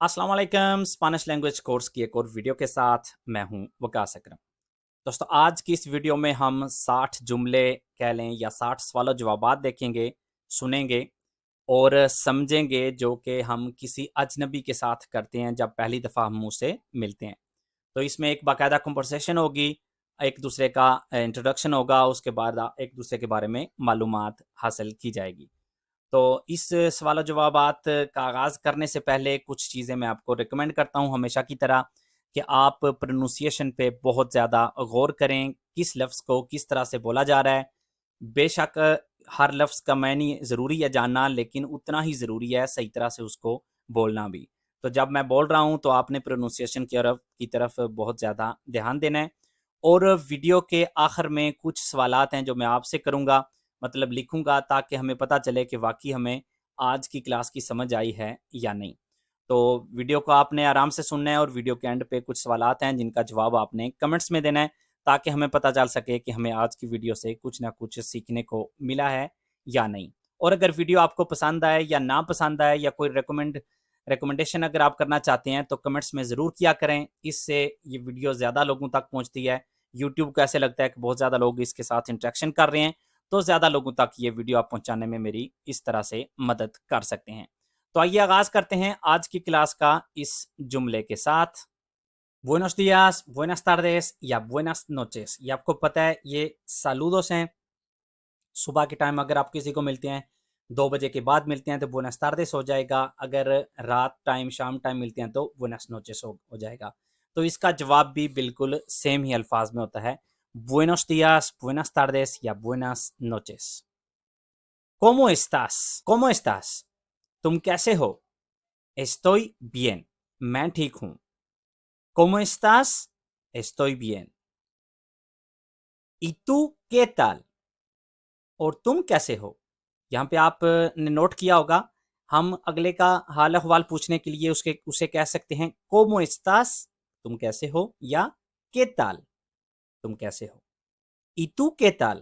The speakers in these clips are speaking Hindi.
अस्सलाम वालेकुम। स्पेनिश लैंग्वेज कोर्स की एक और वीडियो के साथ मैं हूं वकास अकरम। दोस्तों, आज की इस वीडियो में हम 60 जुमले कह लें या 60 सवालों जवाबात देखेंगे, सुनेंगे और समझेंगे, जो कि हम किसी अजनबी के साथ करते हैं जब पहली दफ़ा हम उससे मिलते हैं। तो इसमें एक बाकायदा कन्वर्सेशन होगी, एक दूसरे का इंट्रोडक्शन होगा, उसके बाद एक दूसरे के बारे में मालूमात हासिल की जाएगी। तो इस सवाल जवाबात का आगाज़ करने से पहले कुछ चीज़ें मैं आपको रिकमेंड करता हूँ हमेशा की तरह, कि आप प्रोनुंसिएशन पे बहुत ज़्यादा गौर करें, किस लफ्ज़ को किस तरह से बोला जा रहा है। बेशक हर लफ्ज़ का मायने ज़रूरी है जानना, लेकिन उतना ही ज़रूरी है सही तरह से उसको बोलना भी। तो जब मैं बोल रहा हूँ तो आपने प्रोनुंसिएशन की तरफ बहुत ज़्यादा ध्यान देना है। और वीडियो के आखिर में कुछ सवालात हैं जो मैं आपसे करूँगा, मतलब लिखूँगा, ताकि हमें पता चले कि वाक़ई हमें आज की क्लास की समझ आई है या नहीं। तो वीडियो को आपने आराम से सुनना है और वीडियो के एंड पे कुछ सवालात हैं जिनका जवाब आपने कमेंट्स में देना है, ताकि हमें पता चल सके कि हमें आज की वीडियो से कुछ ना कुछ सीखने को मिला है या नहीं। और अगर वीडियो आपको पसंद आए या ना पसंद आए, या कोई रिकमेंडेशन अगर आप करना चाहते हैं, तो कमेंट्स में ज़रूर किया करें। इससे ये वीडियो ज़्यादा लोगों तक पहुँचती है। यूट्यूब को ऐसे लगता है कि बहुत ज़्यादा लोग इसके साथ इंटरेक्शन कर रहे हैं, तो ज़्यादा लोगों तक ये वीडियो आप पहुँचाने में मेरी इस तरह से मदद कर सकते हैं। तो आइए आगाज़ करते हैं आज की क्लास का इस जुमले के साथ। बुएनोस दियास, बुएनास तार्देस या बुएनास नोचेस। ये आपको पता है, ये सालूदोस हैं। सुबह के टाइम अगर आप किसी को मिलते हैं, 2 बजे के बाद मिलते हैं, तो बुएनास तार्देस हो जाएगा। अगर रात टाइम, शाम टाइम मिलते हैं, तो बुएनास नोचेस हो जाएगा। तो इसका जवाब भी बिल्कुल सेम ही अल्फाज में होता है, बुएनोस दियास, बुएनास तार्देस या बुएनास notches. ¿Cómo estás? ¿Cómo estás? तुम कैसे हो? Estoy bien. मैं ठीक हूँ। ¿Cómo estás? Estoy bien. ¿Y tú qué tal? और तुम कैसे हो? यहाँ पे आपने नोट किया होगा, हम अगले का हाल अहवाल पूछने के लिए उसे कह सकते हैं ¿Cómo estás? तुम कैसे हो, या ¿Qué tal? तुम कैसे हो। ¿Y tú qué tal?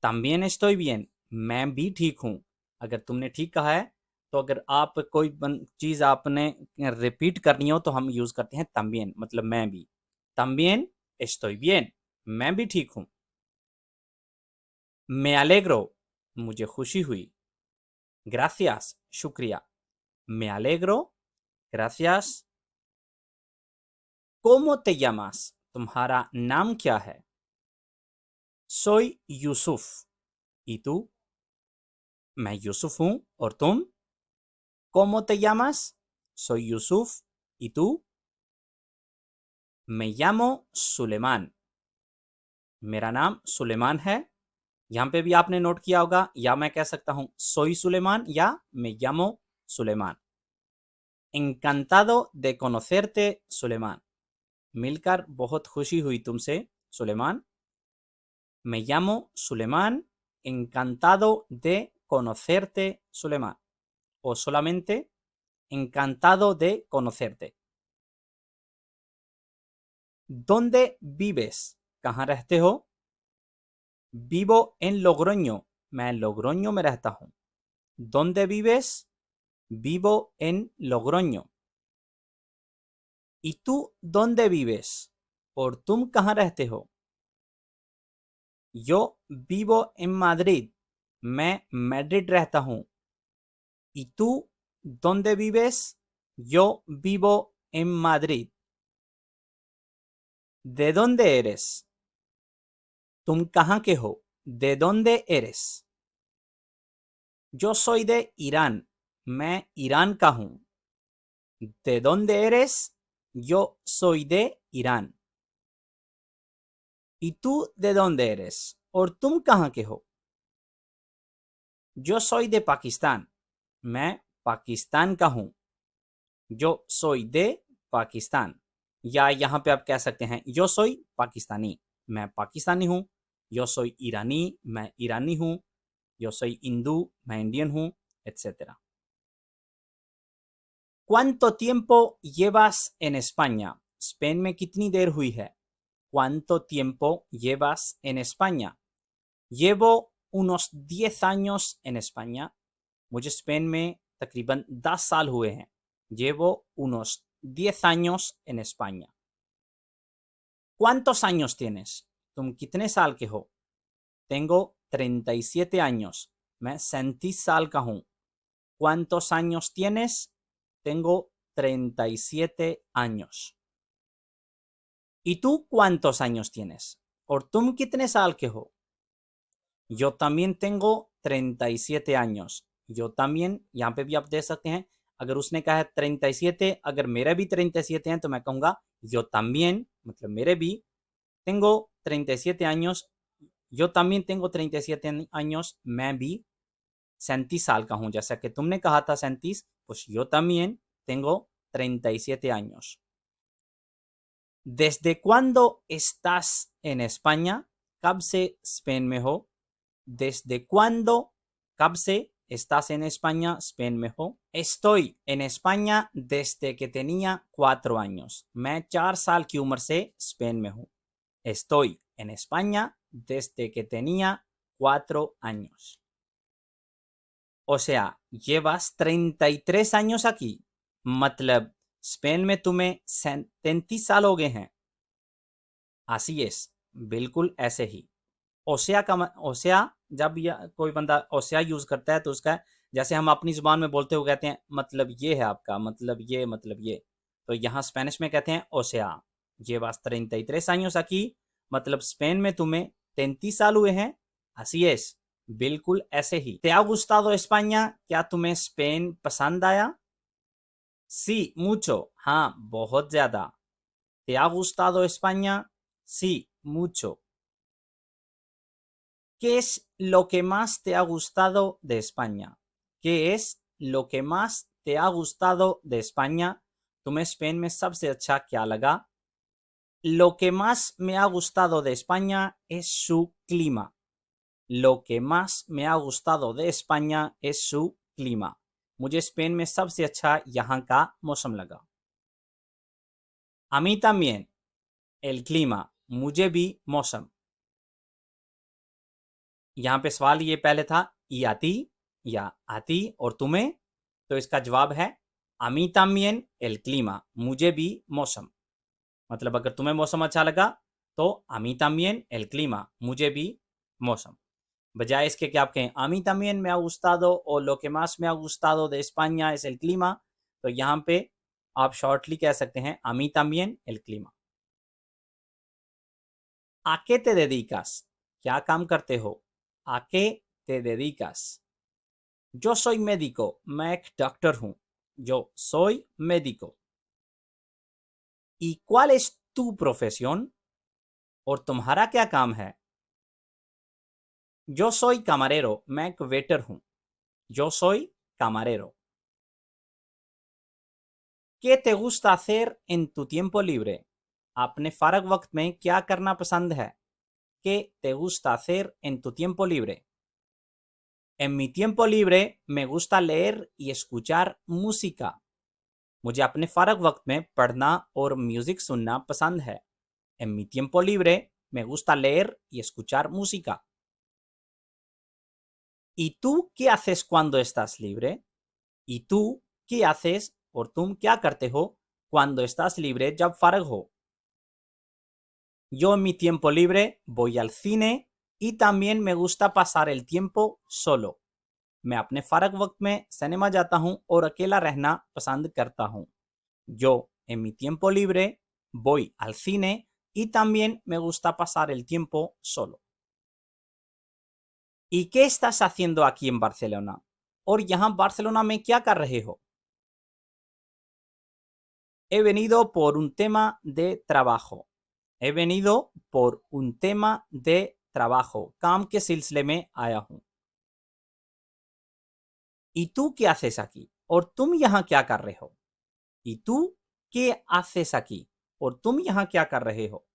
También estoy bien. मैं भी ठीक हूँ। अगर तुमने ठीक कहा है, तो अगर आप कोई चीज़ आपने रिपीट करनी हो, तो हम यूज़ करते हैं también, मतलब मैं भी। También estoy bien. मैं भी ठीक हूँ। Me alegro. मुझे खुशी हुई। Gracias. शुक्रिया। Me alegro. Gracias. ¿Cómo te llamas? तुम्हारा नाम क्या है? Soy Yusuf. ¿Y tú? मैं यूसुफ हूँ। और तुम? ¿Cómo te llamas? Soy Yusuf. ¿Y tú? Me llamo Suleiman. मेरा नाम सुलेमान है। यहाँ पे भी आपने नोट किया होगा, या मैं कह सकता हूँ सोई सुलेमान या me llamo Suleman. Encantado de conocerte, Suleman. मिलकर बहुत खुशी हुई तुमसे, Suleman. Me llamo Suleiman. Encantado de conocerte, Suleiman. O solamente encantado de conocerte. ¿Dónde vives? कहाँ रहते हो? Vivo en Logroño. मैं लोग्रोño में रहता हूँ। ¿Dónde vives? Vivo en Logroño. ¿Y tú dónde vives? और तुम कहाँ रहते हो? Yo vivo en Madrid. मैं मैड्रिड रहता हूँ। ¿Y tú dónde vives? Yo vivo en Madrid. ¿De dónde eres? तुम कहाँ के हो? ¿De dónde eres? Yo soy de Irán. मैं ईरान का हूँ। ¿De dónde eres? Yo soy de Irán. ¿Y tú de dónde eres? और तुम कहाँ के हो? Yo soy de Pakistán. मैं पाकिस्तान का हूँ। Yo soy de Pakistán. या यहाँ पे आप कह सकते हैं yo soy पाकिस्तानी। मैं पाकिस्तानी हूँ। Yo soy ईरानी। मैं ईरानी हूँ। Yo soy hindú. मैं इंडियन हूँ, etc. ¿Cuánto tiempo llevas en España? Spain में कितनी देर हुई है? ¿Cuánto tiempo llevas en España? Llevo unos 10 años en España. मुझे स्पेन में तकरीबन 10 साल हुए हैं। Llevo unos 10 años en España. ¿Cuántos años tienes? तुम कितने साल के हो? Tengo 37 años. मैं 37 साल का हूँ. ¿Cuántos años tienes? Tengo 37 años. ¿Y tú cuántos años tienes? और तुम कितने साल के हो? Yo también tengo 37 años. Yo también, यहाँ पे भी आप देख सकते हैं, अगर उसने कहा है 37, अगर मेरे भी 37 हैं तो मैं कहूँगा yo también, मतलब मेरे भी, tengo 37 años, yo también tengo 37 años, मैं भी 37 साल का हूँ. जैसा कि तुमने कहा था 37, pues yo también tengo 37 años. ¿Desde cuándo estás en España? कब से स्पेन में हो? ¿Desde cuándo? कब से estás en España? स्पेन में हो? Estoy en España desde que tenía 4 años. मैं 4 साल की उम्र से स्पेन में हूँ. Estoy en España desde que tenía 4 años. O sea, llevas 33 años aquí. मतलब स्पेन में तुम्हें 37 साल हो गए हैं. Así es, बिल्कुल ऐसे ही. ओसिया का ओसिया जब कोई बंदा ओसिया यूज करता है तो उसका, जैसे हम अपनी जुबान में बोलते हुए कहते हैं मतलब ये है आपका, मतलब ये, मतलब ये, तो यहाँ स्पेनिश में कहते हैं ओसिया. llevas 33 años aquí, मतलब स्पेन में तुम्हें 33 साल हुए हैं. así es, बिल्कुल ऐसे ही. ¿Te ha gustado España? क्या तुम्हें स्पेन पसंद आया? sí, mucho. हाँ, बहुत ज्यादा. ¿Te ha gustado España? sí, mucho. ¿Qué es lo que más te ha gustado de España? ¿Qué es lo que más te ha gustado de España? तुम्हें स्पेन में सबसे अच्छा क्या लगा? Lo que más me ha gustado de España es su clima. Lo que más me ha gustado de España es su clima. मुझे स्पेन में सबसे अच्छा यहाँ का मौसम लगा. A mí también, el clima. मुझे भी मौसम. यहाँ पे सवाल ये पहले था y a ti या आती और तुम्हें, तो इसका जवाब है a mí también el clima. मुझे भी मौसम. मतलब अगर तुम्हें मौसम अच्छा लगा तो a mí también el clima. मुझे भी मौसम. बजाय इसके कि आप कहें a mí también me ha gustado o lo que más me ha gustado de España es el clima, तो यहाँ पे आप शॉर्टली कह सकते हैं a mí también el clima. ¿A qué te dedicas? क्या काम करते हो? ¿A qué te dedicas? Yo soy médico. मैं एक डॉक्टर हूँ. Yo soy médico. ¿Y cuál es tu profesión? और तुम्हारा क्या काम है? Yo soy camarero. मैं एक वेटर हूँ. Yo soy camarero. ¿Qué te gusta hacer en tu tiempo libre? अपने फारग वक्त में क्या करना पसंद है? ¿Qué te gusta hacer en tu tiempo libre? En mi tiempo libre me gusta leer y escuchar música. मुझे अपने फारग वक्त में पढ़ना और म्यूजिक सुनना पसंद है. En mi tiempo libre me gusta leer y escuchar música. ¿Y tú qué haces cuando estás libre? ¿Y tú qué haces और तुम क्या करते हो cuando estás libre जब फारग हो? Yo en mi tiempo libre voy al cine y también me gusta pasar el tiempo solo. मैं अपने फारग वक्त में सिनेमा जाता हूँ और अकेला रहना पसंद करता हूँ. Yo en mi tiempo libre voy al cine y también me gusta pasar el tiempo solo. ¿Y qué estás haciendo aquí en Barcelona? और यहाँ बार्सिलोना में क्या कर रहे हो? He venido por un tema de trabajo. He venido por un tema de trabajo. काम के सिलसिले में आया हूँ. ¿Y tú qué haces aquí? और तुम यहाँ क्या कर रहे हो? ¿Y tú qué haces aquí? और तुम यहाँ क्या कर रहे हो?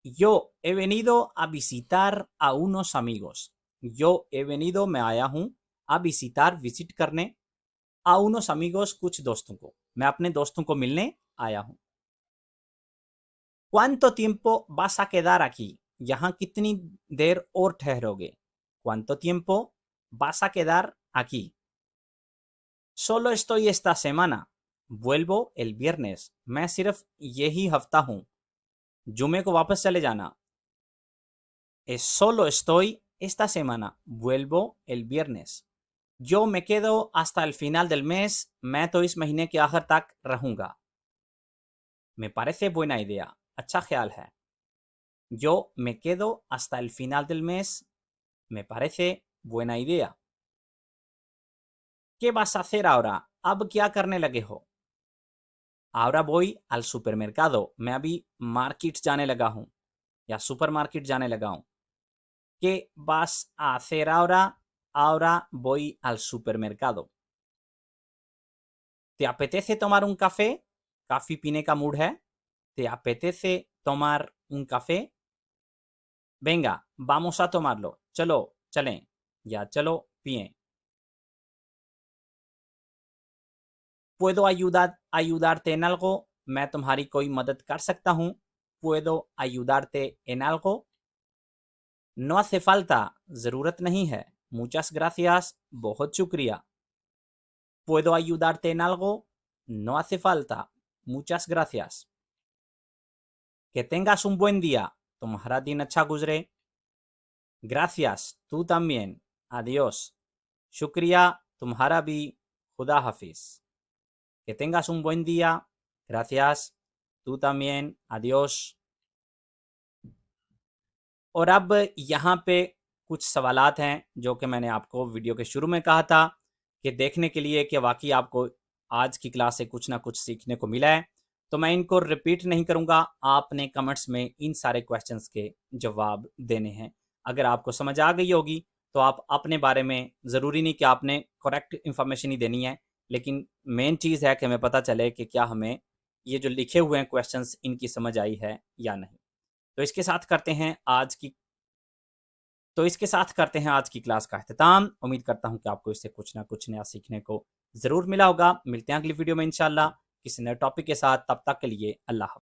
Yo he venido a visitar a unos amigos. Yo he venido, मैं आया हूँ, a visitar, visit करने, a unos amigos, कुछ दोस्तों को. मैं अपने दोस्तों को मिलने आया हूँ. ¿Cuánto tiempo vas a quedar aquí? यहाँ कितनी देर और ठहरोगे? ¿Cuánto tiempo vas a quedar aquí? Solo estoy esta semana. vuelvo el viernes, मैं सिर्फ यही हफ्ता हूँ, जुमे को वापस चले जाना, solo estoy esta semana, vuelvo el viernes, yo me quedo hasta el final del mes, मैं तो इस महीने के आखिर तक रहूंगा, me parece buena idea, अच्छा ख्याल है, yo me quedo hasta el final del mes, me parece buena idea, ¿qué vas a hacer ahora? अब क्या करने लगे हो? ahora voy al supermercado, मैं अभी मार्केट जाने लगा हूँ या सुपरमार्केट जाने लगा हूँ. ¿Qué vas a hacer ahora? Ahora voy al supermercado. ¿Te apetece tomar un café? काफी पीने का मूड है. ¿Te apetece tomar un café? Venga, vamos a tomarlo. चलो, चलें. या चलो, पिएं. ¿Puedo ayudarte en algo? मैं तुम्हारी कोई मदद कर सकता हूँ. ¿Puedo ayudarte en algo? No hace falta, ज़रूरत नहीं है. Muchas gracias, बहुत शुक्रिया. ¿Puedo ayudarte en algo? No hace falta. Muchas gracias. Que tengas un buen día. तुम्हारा दिन अच्छा गुजरे. Gracias. tú también. Adiós. शुक्रिया. तुम्हारा भी. खुदा हाफिज. Que tengas un buen día. Gracias. tú también. Adiós. और अब यहाँ पे कुछ सवालात हैं जो कि मैंने आपको वीडियो के शुरू में कहा था कि देखने के लिए कि वाकई आपको आज की क्लास से कुछ ना कुछ सीखने को मिला है. तो मैं इनको रिपीट नहीं करूँगा. आपने कमेंट्स में इन सारे क्वेश्चंस के जवाब देने हैं. अगर आपको समझ आ गई होगी तो आप अपने बारे में, ज़रूरी नहीं कि आपने करेक्ट इन्फॉर्मेशन ही देनी है, लेकिन मेन चीज़ है कि हमें पता चले कि क्या हमें ये जो लिखे हुए हैं क्वेश्चंस इनकी समझ आई है या नहीं. तो इसके साथ करते हैं आज की क्लास का अख्तिताम. उम्मीद करता हूं कि आपको इससे कुछ ना कुछ नया सीखने को ज़रूर मिला होगा. मिलते हैं अगली वीडियो में इंशाल्लाह किसी नए टॉपिक के साथ. तब तक के लिए अल्लाह.